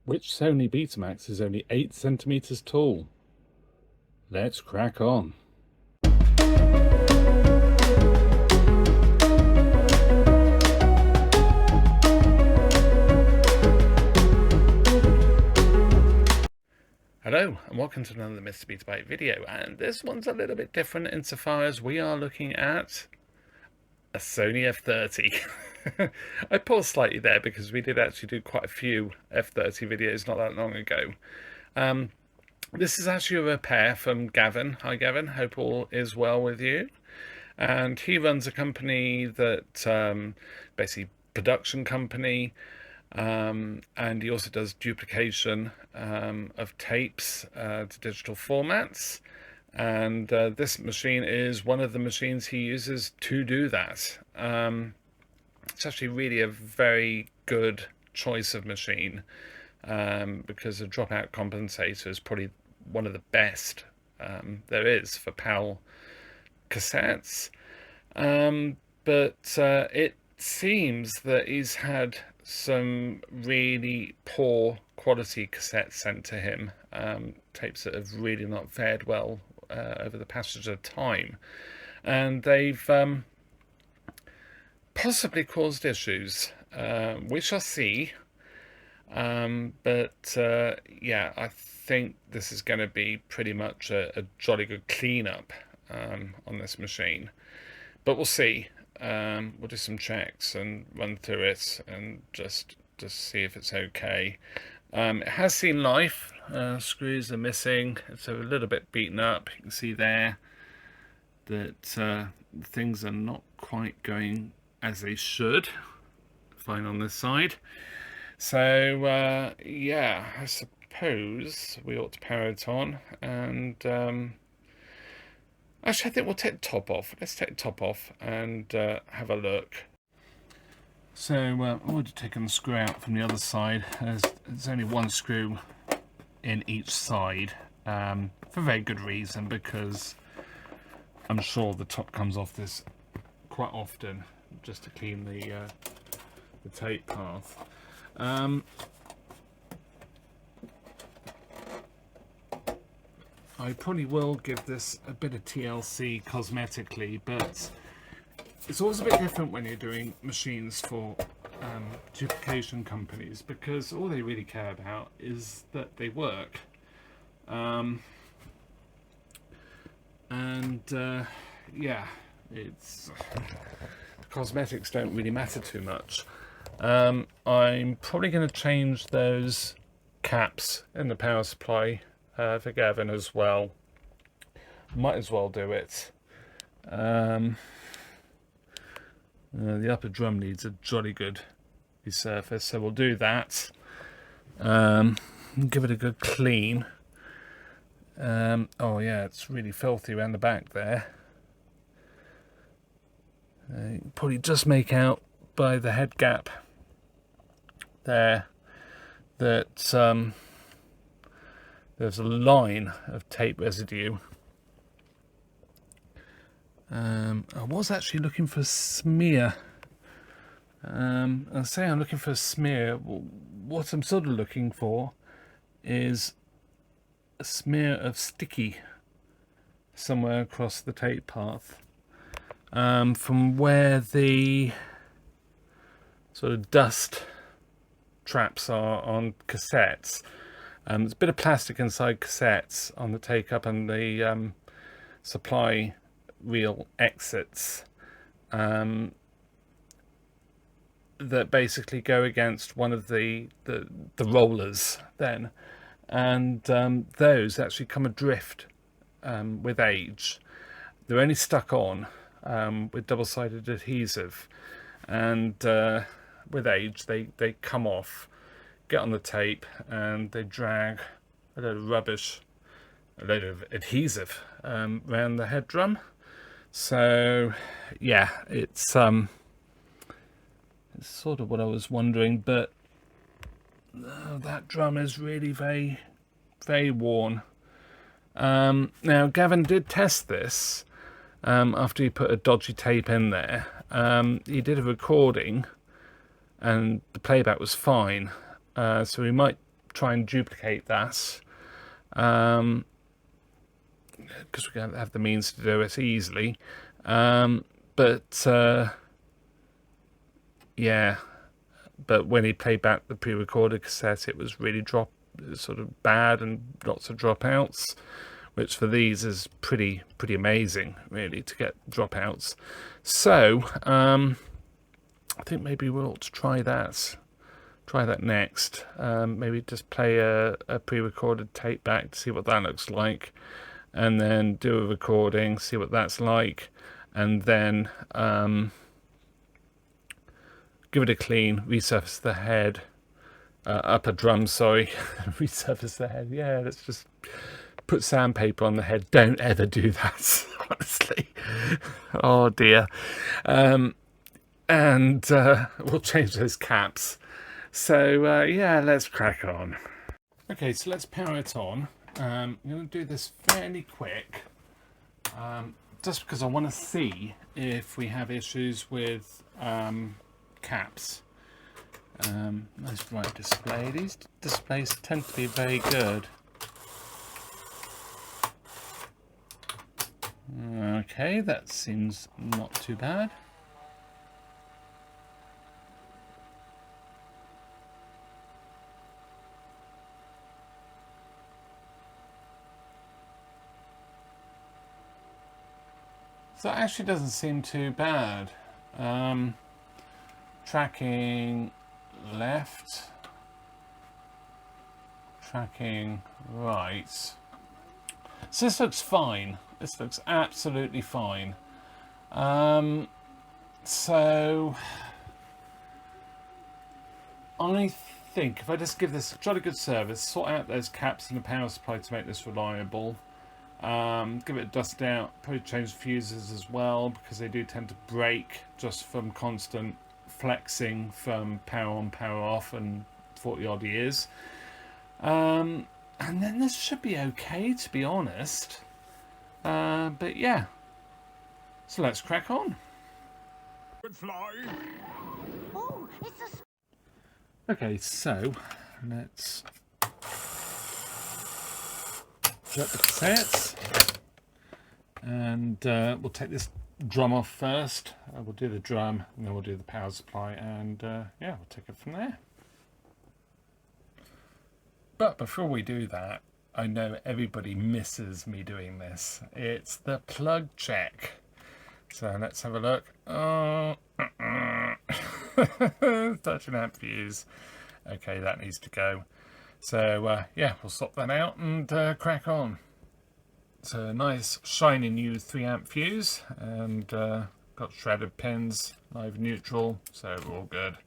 Which Sony Betamax is only 8 centimeters tall? Let's crack on. Hello and welcome to another Mr. Betabyte video, and this one's a little bit different insofar as we are looking at a Sony F30. I paused slightly there because we did actually do quite a few F30 videos not that long ago. This is actually a repair from Gavin. Hi Gavin, hope all is well with you. And he runs a company that basically production company, and he also does duplication of tapes to digital formats, and this machine is one of the machines he uses to do that. It's actually really a very good choice of machine, because the dropout compensator is probably one of the best there is for PAL cassettes, but it seems that he's had some really poor quality cassettes sent to him, tapes that have really not fared well over the passage of time, and they've possibly caused issues. We shall see, but yeah, I think this is going to be pretty much a jolly good cleanup on this machine, but we'll see. We'll do some checks and run through it and just see if it's okay. It has seen life. Screws are missing. It's a little bit beaten up. You can see there that things are not quite going as they should. Fine on this side. So yeah, I suppose we ought to power it on, and actually I think we'll take the top off. Let's take the top off and have a look. So I would have taken the screw out from the other side. There's only one screw in each side, for very good reason, because I'm sure the top comes off this quite often just to clean the tape path. I probably will give this a bit of TLC cosmetically, but it's always a bit different when you're doing machines for duplication companies, because all they really care about is that they work. Yeah, it's the cosmetics don't really matter too much. I'm probably going to change those caps in the power supply for Gavin as well. Might as well do it. The upper drum needs a jolly good resurface, so we'll do that. Give it a good clean. Oh yeah, it's really filthy around the back there. You can probably just make out by the head gap there that there's a line of tape residue. I was actually looking for a smear. I say I'm looking for a smear. What I'm sort of looking for is a smear of sticky somewhere across the tape path, from where the sort of dust traps are on cassettes. There's a bit of plastic inside cassettes on the take up and the supply reel exits, that basically go against one of the rollers then, and those actually come adrift with age. They're only stuck on with double-sided adhesive, and with age they come off, get on the tape, and they drag a load of rubbish, a load of adhesive around the head drum. So yeah, it's sort of what I was wondering, but that drum is really very, very worn. Now Gavin did test this after he put a dodgy tape in there. He did a recording and the playback was fine, so we might try and duplicate that, because we don't have the means to do it easily. Yeah, but when he played back the pre-recorded cassette, it was really sort of bad and lots of dropouts, which for these is pretty amazing, really, to get dropouts. So I think maybe we'll try that. Try that next. Maybe just play a pre-recorded tape back to see what that looks like, and then do a recording, see what that's like, and then give it a clean, resurface the head, upper drum, sorry, resurface the head. Yeah, let's just put sandpaper on the head. Don't ever do that, honestly. Oh dear. And we'll change those caps. So yeah, let's crack on. Okay, so let's power it on. I'm going to do this fairly quick, just because I want to see if we have issues with caps. Nice bright display. These displays tend to be very good. Okay, that seems not too bad. So it actually doesn't seem too bad. Tracking left, tracking right. So this looks fine. This looks absolutely fine. So I think if I just give this a jolly good service, sort out those caps and the power supply to make this reliable, give it a dust out, probably change the fuses as well, because they do tend to break just from constant flexing from power on, power off, and 40 odd years. And then this should be okay, to be honest. But yeah, so let's crack on. Oh, it's a... Okay, so let's set the cassettes, and we'll take this drum off first. We'll do the drum, and then we'll do the power supply, and yeah, we'll take it from there. But before we do that, I know everybody misses me doing this. It's the plug check. So let's have a look. Oh, touch and amp fuse. Okay, that needs to go. So yeah, we'll swap that out and crack on. So a nice shiny new 3 amp fuse, and got shredded pins, live neutral, so we're all good.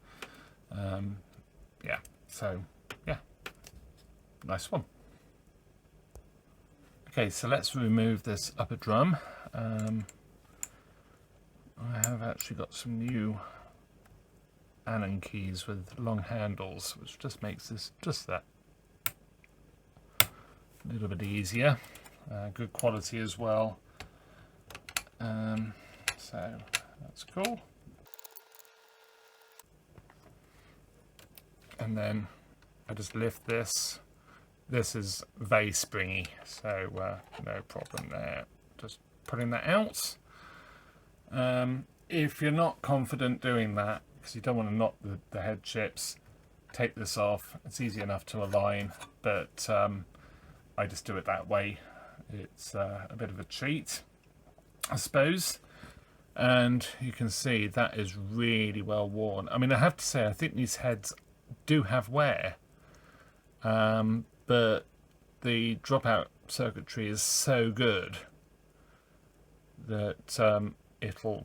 Yeah, so yeah, nice one. Okay, so let's remove this upper drum. I have actually got some new Allen keys with long handles, which just makes this just that a little bit easier. Good quality as well. So that's cool. And then I just lift this. This is very springy, so no problem there. Just putting that out. If you're not confident doing that, because you don't want to knock the head chips, take this off. It's easy enough to align, but I just do it that way. It's a bit of a cheat, I suppose. And you can see that is really well worn. I mean, I have to say, I think these heads do have wear, but the dropout circuitry is so good that it'll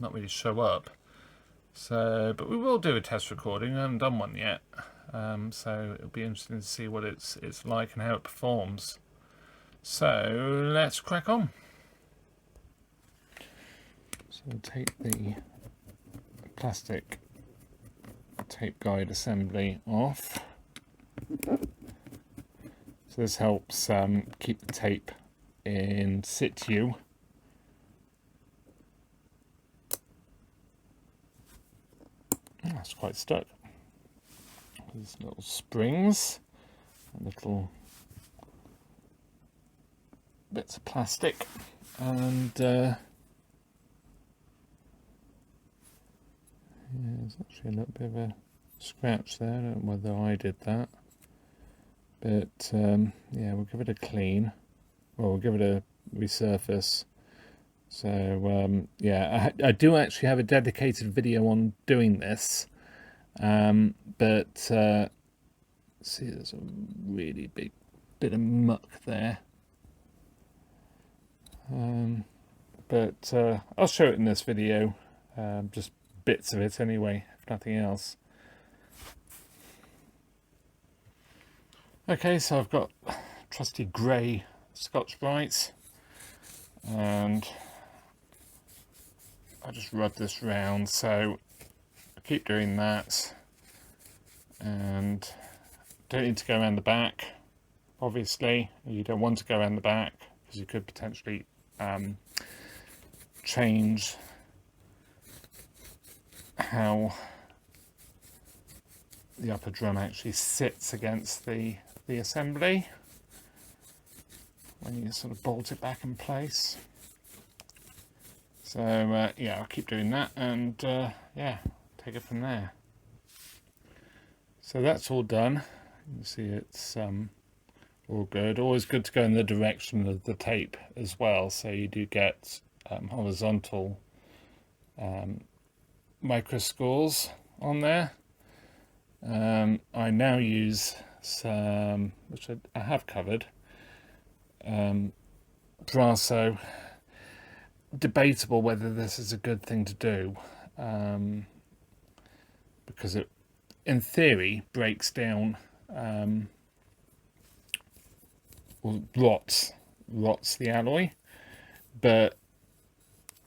not really show up. So, but we will do a test recording. I haven't done one yet, so it'll be interesting to see what it's like and how it performs. So let's crack on. So we'll take the plastic tape guide assembly off. So this helps keep the tape in situ. That's quite stuck. There's little springs, little bits of plastic, and yeah, there's actually a little bit of a scratch there. I don't know whether I did that, but yeah, we'll give it a clean. Well, we'll give it a resurface. So yeah, I do actually have a dedicated video on doing this, but see, there's a really big bit of muck there, but I'll show it in this video, just bits of it anyway, if nothing else. Okay, so I've got trusty grey Scotch-Brite, and I just rub this round, so I keep doing that, and don't need to go around the back. Obviously, you don't want to go around the back because you could potentially change how the upper drum actually sits against the assembly when you sort of bolt it back in place. So yeah, I'll keep doing that, and yeah, take it from there. So that's all done. You can see it's all good. Always good to go in the direction of the tape as well, so you do get horizontal micro scores on there. I now use some, which I have covered, Brasso. Debatable whether this is a good thing to do, because it, in theory, breaks down, or rots the alloy. But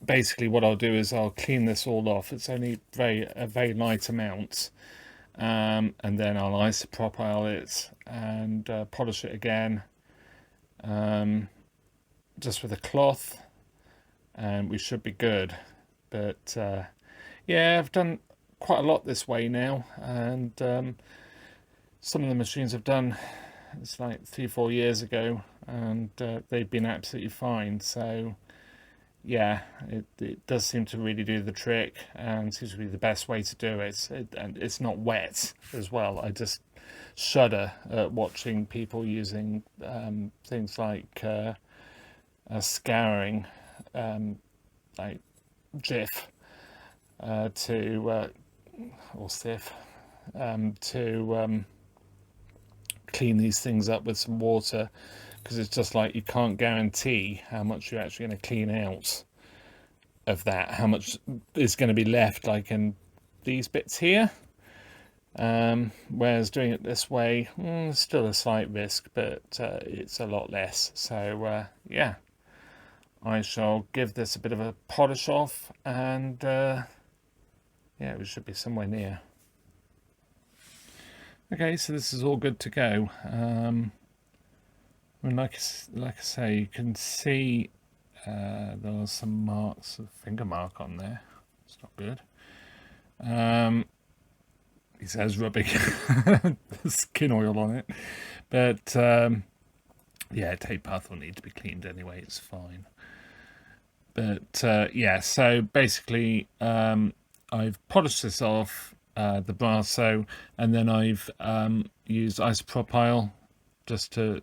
basically what I'll do is I'll clean this all off. It's only a very light amount, and then I'll isopropyl it and polish it again, just with a cloth, and we should be good. But yeah, I've done quite a lot this way now, and some of the machines I've done, it's like 3-4 years ago, and they've been absolutely fine. So yeah, it does seem to really do the trick, and seems to be the best way to do it. And it's not wet as well. I just shudder at watching people using things like scouring, like Jif, or Sif, to clean these things up with some water, because it's just like you can't guarantee how much you're actually going to clean out of that, how much is going to be left, like in these bits here. Whereas doing it this way, still a slight risk, but it's a lot less. So yeah, I shall give this a bit of a polish off, and yeah, we should be somewhere near. Okay, so this is all good to go. I mean, like I say, you can see there are some marks, a finger mark on there. It's not good. He says rubbing skin oil on it, but yeah, tape path will need to be cleaned anyway. It's fine. But yeah, so basically I've polished this off, the Brasso, and then I've used isopropyl just to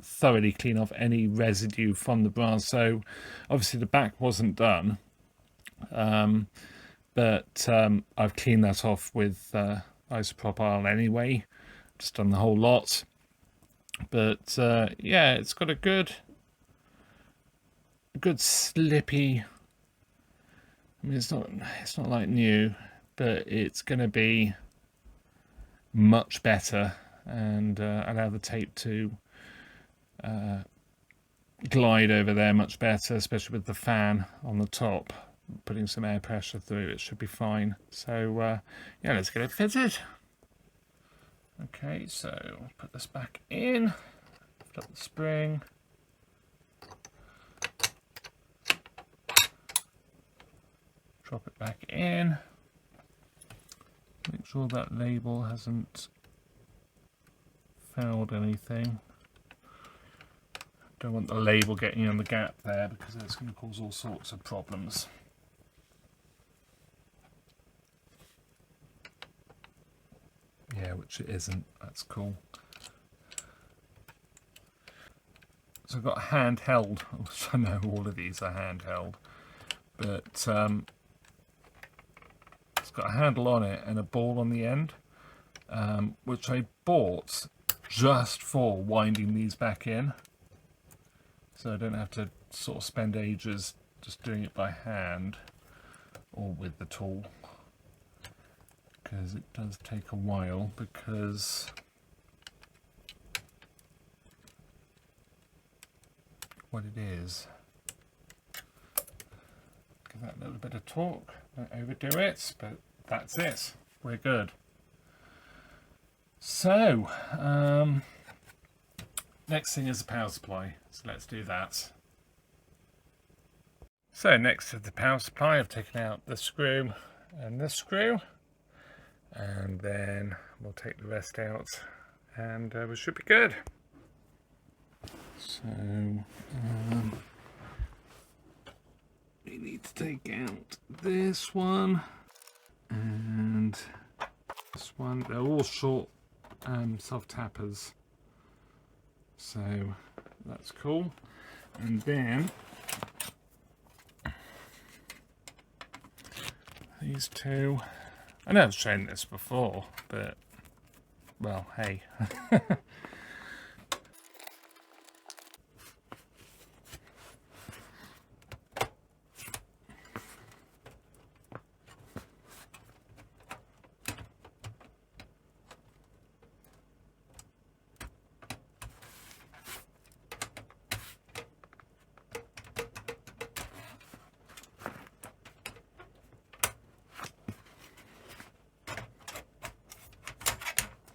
thoroughly clean off any residue from the Brasso. Obviously the back wasn't done, but I've cleaned that off with isopropyl anyway, just done the whole lot. But yeah, it's got a good slippy, I mean, it's not like new, but it's going to be much better, and allow the tape to glide over there much better, especially with the fan on the top putting some air pressure through. It should be fine. So yeah, let's get it fitted. Okay, so put this back in, lift up the spring, drop it back in, make sure that label hasn't fouled anything. Don't want the label getting on the gap there because that's going to cause all sorts of problems. Yeah, which it isn't. That's cool. So I've got handheld, which I know all of these are handheld, but it's got a handle on it and a ball on the end, which I bought just for winding these back in, so I don't have to sort of spend ages just doing it by hand or with the tool, because it does take a while, because what it is, give that a little bit of torque, don't overdo it, but that's it, we're good. So next thing is the power supply, so let's do that. So next to the power supply, I've taken out the screw and this screw, and then we'll take the rest out and we should be good. So we need to take out this one and this one. They're all short self-tappers, so that's cool. And then these two, I know I've shown this before, but well, hey.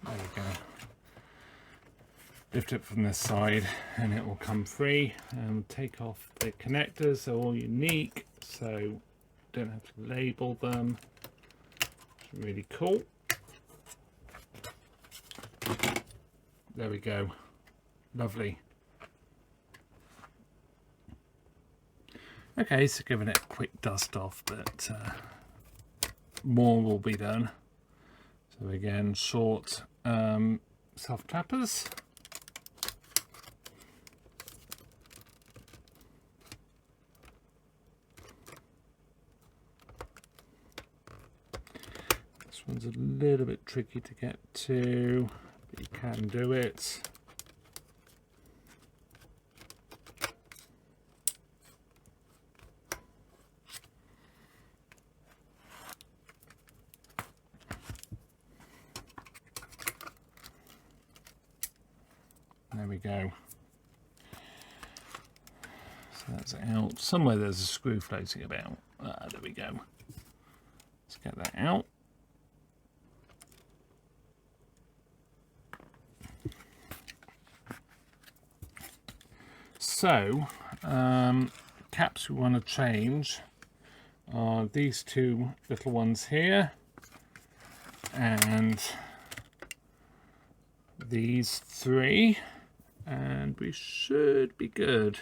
There we go. Lift it from this side and it will come free, and we'll take off the connectors. They're all unique, so don't have to label them. It's really cool. There we go. Lovely. Okay, so giving it a quick dust off, but more will be done. So again, short self-tappers. This one's a little bit tricky to get to, but you can do it. There we go. So that's out. Somewhere there's a screw floating about. There we go. Let's get that out. So, caps we want to change are these two little ones here, and these three, and we should be good.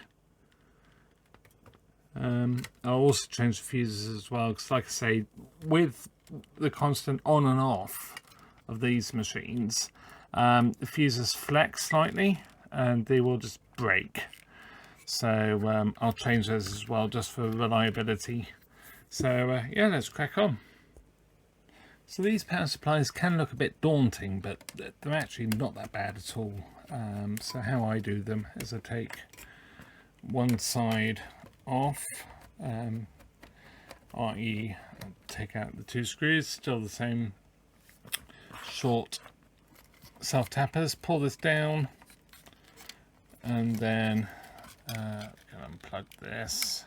I'll also change the fuses as well, because like I say, with the constant on and off of these machines, the fuses flex slightly and they will just break. So I'll change those as well, just for reliability. So yeah, let's crack on. So these power supplies can look a bit daunting, but they're actually not that bad at all. So how I do them is I take one side off, i.e. take out the two screws, still the same short self-tappers, pull this down, and then unplug this,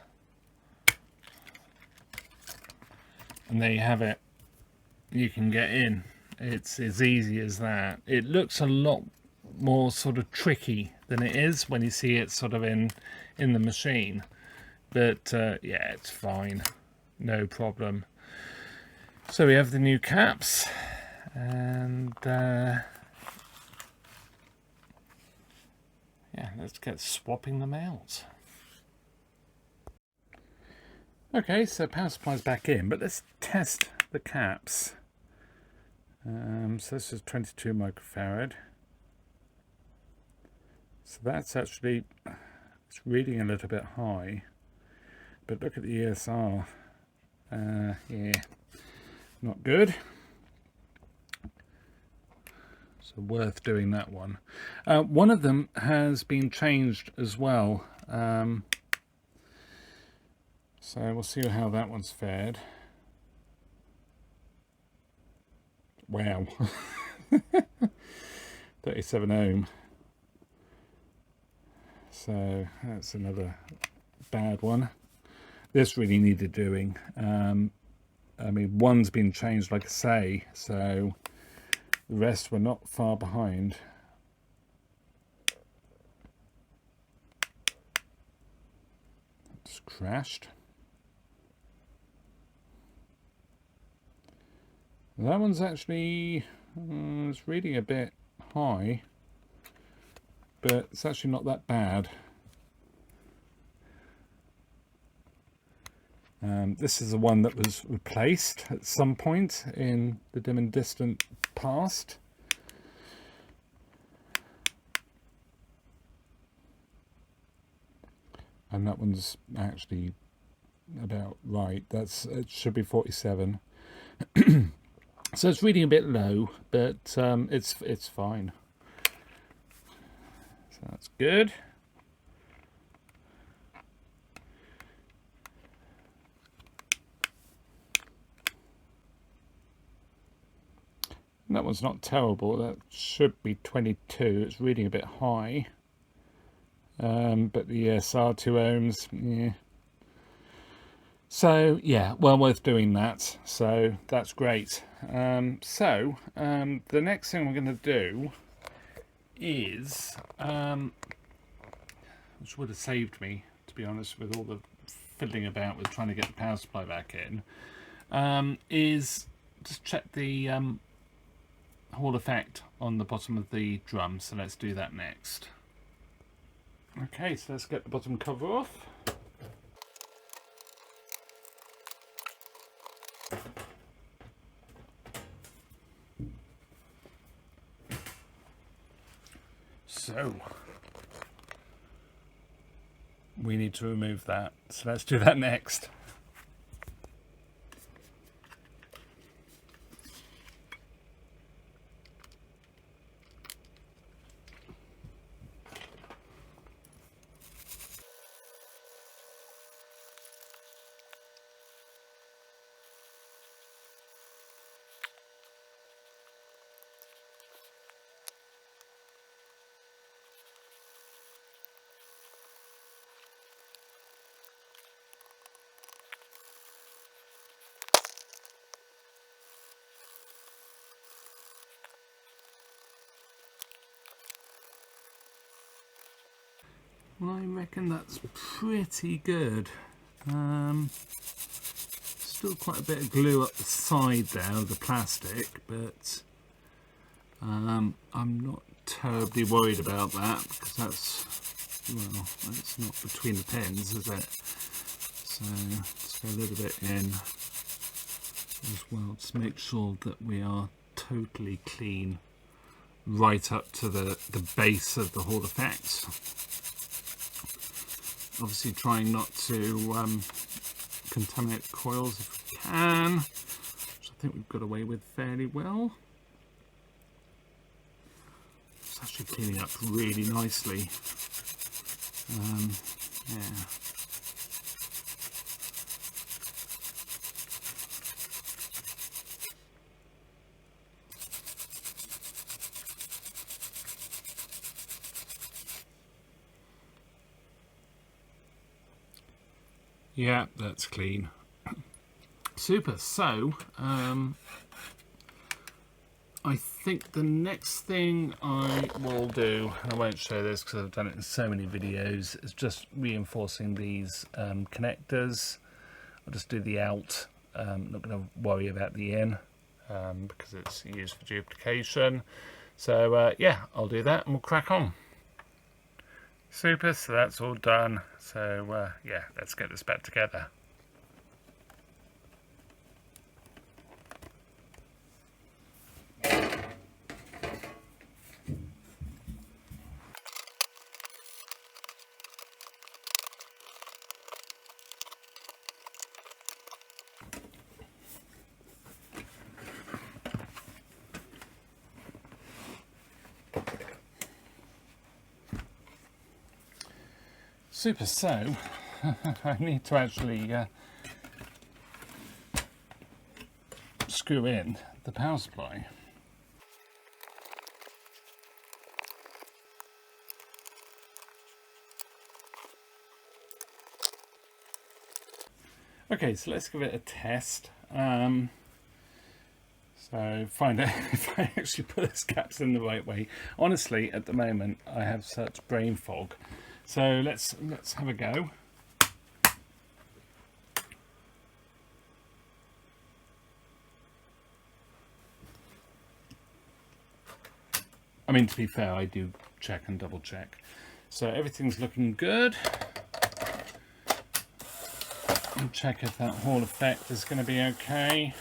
and there you have it. You can get in. It's as easy as that. It looks a lot more sort of tricky than it is when you see it sort of in the machine, but yeah, it's fine, no problem. So we have the new caps, and let's get swapping them out. Okay, so power supply's back in, but let's test the caps. So this is 22 microfarad. So that's actually, it's reading a little bit high, but look at the ESR. Yeah, not good. So worth doing that one. One of them has been changed as well. So we'll see how that one's fared. Wow. 37 ohm. So that's another bad one. This really needed doing. I mean, one's been changed, like I say, so the rest were not far behind. Just crashed. That one's actually it's reading a bit high, but it's actually not that bad. This is the one that was replaced at some point in the dim and distant past. And that one's actually about right. It should be 47. So it's reading a bit low, but it's fine. So that's good. That one's not terrible. That should be 22. It's reading a bit high. But the ESR 2 ohms, yeah. So yeah, well worth doing that. So that's great. The next thing we're going to do is, which would have saved me, to be honest, with all the fiddling about with trying to get the power supply back in, is just check the Hall effect on the bottom of the drum. So let's do that next. Okay, so let's get the bottom cover off. So we need to remove that. So let's do that next. I reckon that's pretty good. Still quite a bit of glue up the side there of the plastic, but I'm not terribly worried about that because that's not between the pins, is it? So let's go a little bit in as well to make sure that we are totally clean right up to the base of the Hall effects. Obviously trying not to contaminate the coils if we can, which I think we've got away with fairly well. It's actually cleaning up really nicely. Yeah. Yeah, that's clean. Super. So, I think the next thing I will do, and I won't show this because I've done it in so many videos, is just reinforcing these connectors. I'll just do the out. I'm not going to worry about the in because it's used for duplication. So, yeah, I'll do that and we'll crack on. Super, so that's all done. So yeah, let's get this back together. Super, so I need to actually screw in the power supply. Okay, so let's give it a test. So find out if I actually put those caps in the right way. Honestly, at the moment, I have such brain fog. So let's have a go. I mean, to be fair, I do check and double check. So everything's looking good. And check if that Hall effect is going to be okay.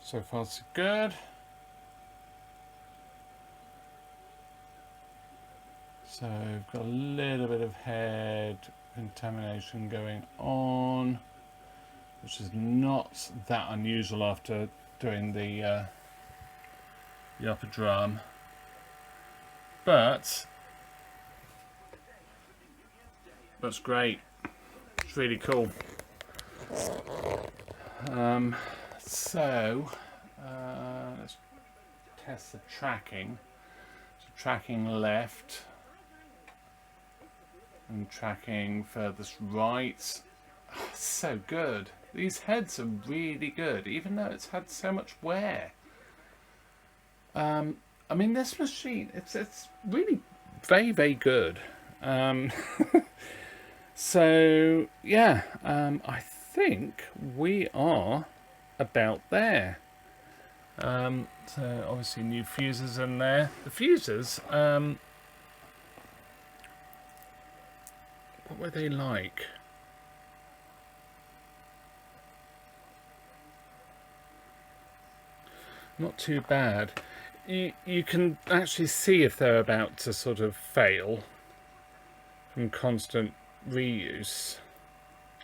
So far, so good. So we've got a little bit of head contamination going on, which is not that unusual after doing the upper drum, but that's great. It's really cool. So let's test the tracking. So tracking left and tracking furthest right. Oh, so good. These heads are really good, even though it's had so much wear. I mean, this machine, it's really very, very good. So yeah, I think we are about there. So obviously new fuses in there. The fuses, what were they like? Not too bad. You can actually see if they're about to sort of fail from constant reuse,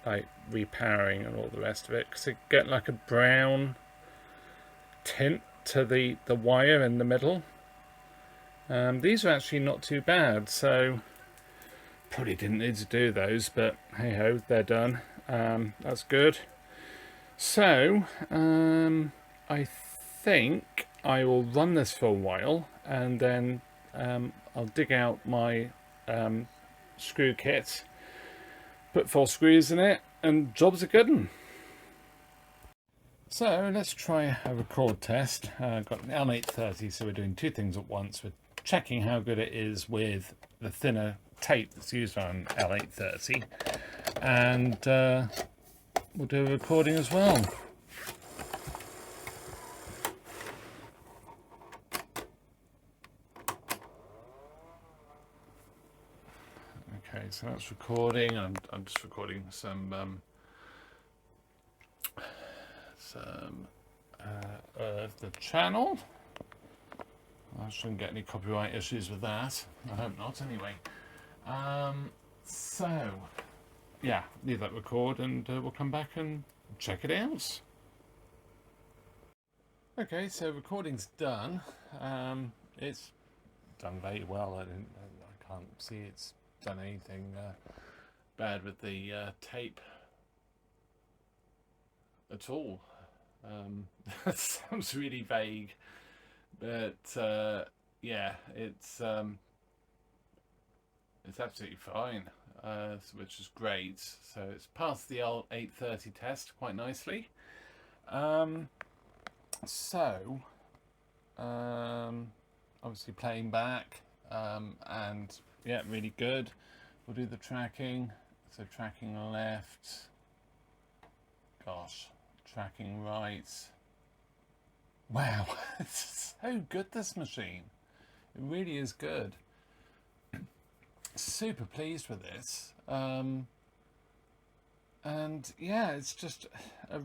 like repowering and all the rest of it, because they get like a brown tint to the wire in the middle. These are actually not too bad, so probably didn't need to do those, but hey ho, they're done. That's good. So I think I will run this for a while, and then I'll dig out my screw kit, put 4 screws in it, and job's a good one. So let's try a record test. I've got an L830, so we're doing 2 things at once. We're checking how good it is with the thinner tape that's used on L830, and we'll do a recording as well. Okay, so that's recording. I'm just recording some of the channel. I shouldn't get any copyright issues with that. I hope not, anyway. So yeah, leave that record, and we'll come back and check it out. Okay, so recording's done. It's done very well. I can't see it's done anything bad with the tape at all. That sounds really vague, but yeah, it's absolutely fine, which is great. So it's passed the L830 test quite nicely. Obviously playing back, and yeah, really good. We'll do the tracking. So tracking left, gosh, tracking right. Wow, so good, this machine. It really is good. Super pleased with this. And yeah, it's just a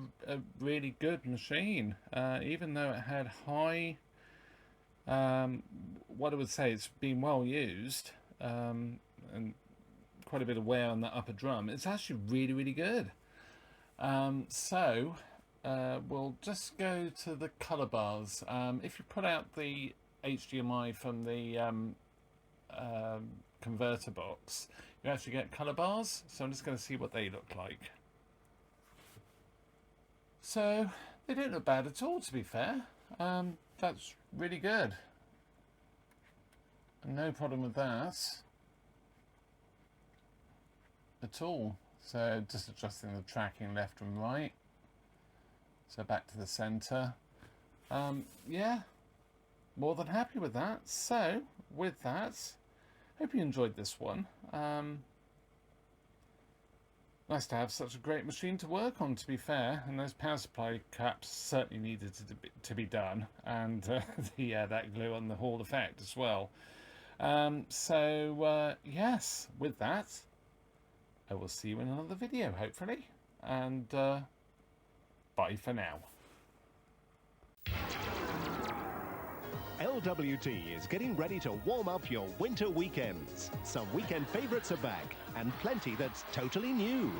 really good machine. Even though it had high, what I would say, it's been well used, and quite a bit of wear on the upper drum. It's actually really, really good. So we'll just go to the color bars. If you put out the HDMI from the converter box, you actually get color bars. So I'm just going to see what they look like. So they don't look bad at all, to be fair. That's really good. No problem with that at all. So just adjusting the tracking left and right. So back to the center. Yeah, more than happy with that. So with that, hope you enjoyed this one. Nice to have such a great machine to work on, to be fair, and those power supply caps certainly needed to be done, and that glue on the Hall effect as well. Yes, with that, I will see you in another video, hopefully, and bye for now. LWT is getting ready to warm up your winter weekends. Some weekend favourites are back, and plenty that's totally new.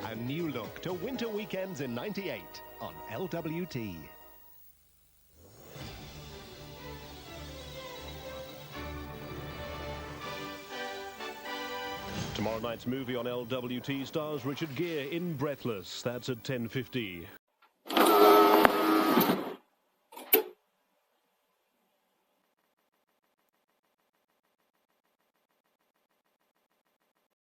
A new look to winter weekends in '98 on LWT. Tomorrow night's movie on LWT stars Richard Gere in Breathless. That's at 10:50.